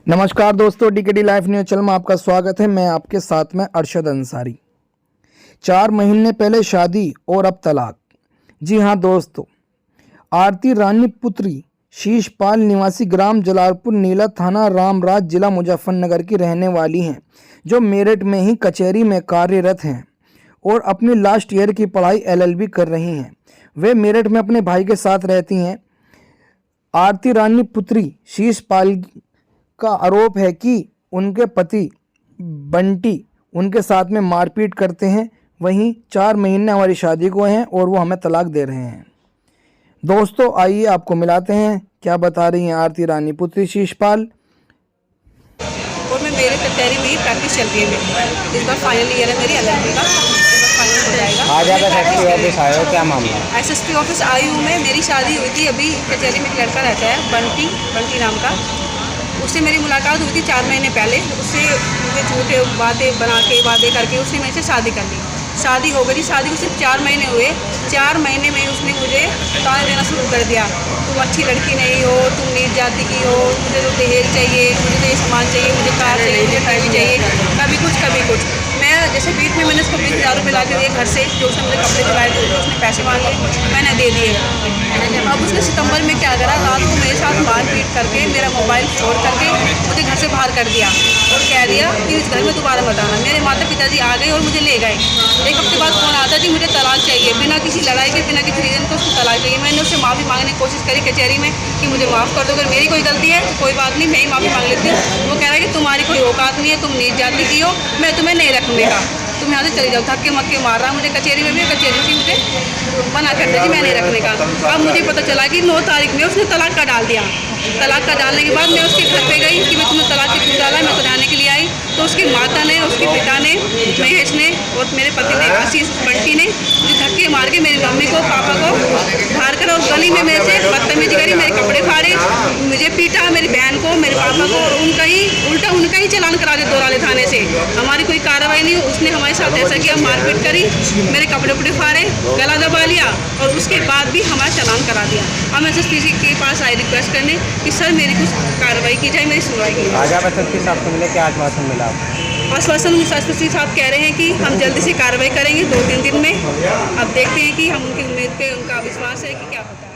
नमस्कार दोस्तों, decade live news channel में आपका स्वागत है। मैं आपके साथ में अरशद अंसारी। 4 महीने पहले शादी और अब तलाक। जी हाँ दोस्तों, आरती रानी पुत्री शीशपाल निवासी ग्राम जलालपुर नीला थाना रामराज जिला मुजफ्फरनगर की रहने वाली हैं, जो मेरठ में ही कचहरी में कार्यरत हैं और अपनी लास्ट ईयर की पढ़ाई LLB कर रही हैं। वे मेरठ में अपने भाई के साथ रहती हैं। आरती रानी पुत्री शीशपाल का आरोप है कि उनके पति बंटी उनके साथ में मारपीट करते हैं। वहीं 4 महीने हमारी शादी को हैं और वो हमें तलाक दे रहे हैं। दोस्तों आइए आपको मिलाते हैं क्या बता रही हैं आरती रानी पुत्री शीशपाल। और मैं मेरे कचहरी में ही प्रैक्टिस चल रही है मेरी। इस बार फाइनल ईयर है मेरी LLB का, फाइनल हो जाएगा। आज आप SSP ऑफिस आए हो, क्या मामला है? SSP ऑफिस आई हूँ मैं। मेरी शादी हुई थी, अभी कचहरी में एक लड़का रहता है बंटी नाम का, उससे मेरी मुलाकात हुई थी 4 महीने पहले। उससे मुझे झूठे वादे करके उसने मेरे से शादी कर ली। शादी हो गई। शादी को सिर्फ 4 महीने हुए। 4 महीने में उसने मुझे ताने देना शुरू कर दिया। तुम अच्छी लड़की नहीं हो, तुम नीच जाति की हो, मुझे तो दहेज चाहिए, मुझे तो ये सामान चाहिए, मुझे कार चाहिए, मुझे टीवी चाहिए, कभी कुछ। मैं जैसे बीच में मैंने उसको 20,000 रुपये ला के दिए घर से, जो उसने मुझे कपड़े दिलाए थे, उसने पैसे मांगे, मैंने दे दिए। अब उसने सितंबर में क्या करा, रात को मेरे साथ मारपीट करके मेरा मोबाइल फोड़ करके मुझे घर से बाहर कर दिया और कह दिया कि इस घर में दोबारा मत आना। मेरे माता पिताजी आ गए और मुझे ले गए। 1 हफ्ते बाद फोन आता जी मुझे तलाक चाहिए, बिना किसी लड़ाई के, बिना किसी रीज़न को उसको तलाक चाहिए। मैंने उससे माफ़ी मांगने की कोशिश करी कचहरी में कि मुझे माफ़ कर दो, अगर मेरी कोई गलती है तो कोई बात नहीं, मैं ही माफ़ी मांग लेती हूँ। वो कह रहा है कि तुम्हारी कोई औकात नहीं है, तुम नीच जाति की हो, मैं तुम्हें नहीं रखूँगा, तुम यहाँ से चले जाओ। धक्के मक्के मार रहा मुझे कचहरी में भी, कचहरी से मुझे मना कर दिया जी मैं नहीं रखने का। अब मुझे पता चला कि 9 तारीख में उसने तलाक का डाल दिया। तलाक का डालने के बाद मैं उसके घर पे गई कि मैं तुम्हें तलाक क्यों डाला, मैं सुनाने के लिए आई। तो उसकी माता ने, उसके पिता ने, महेश ने और मेरे पति ने, आशीष बंटी ने मुझे धक्के मार के मेरी मम्मी को, पापा को बाहर कर और गली में मेरे से बदतमीजी करी, मेरे कपड़े फाड़े, मुझे पीटा, मेरी बहन को, मेरे पापा को, और उनका ही चालान करा दिया दोराले थाने से। हमारी कोई कार्रवाई नहीं, उसने हमारे साथ ऐसा किया, मारपीट करी, मेरे कपड़े फाड़े, गला दबा लिया और उसके बाद भी हमारा चालान करा दिया। हम SSP के पास आए रिक्वेस्ट करने कि सर मेरी कुछ कार्रवाई की जाए, मेरी सुनवाई की जाए। आज आप SSP साहब को मिले, क्या आश्वासन मिला? आश्वासन SSP साहब कह रहे हैं कि हम जल्दी से कार्रवाई करेंगे 2-3 दिन में। अब देखते हैं कि हम उनकी उम्मीद पे, उनका विश्वास है कि क्या होता है।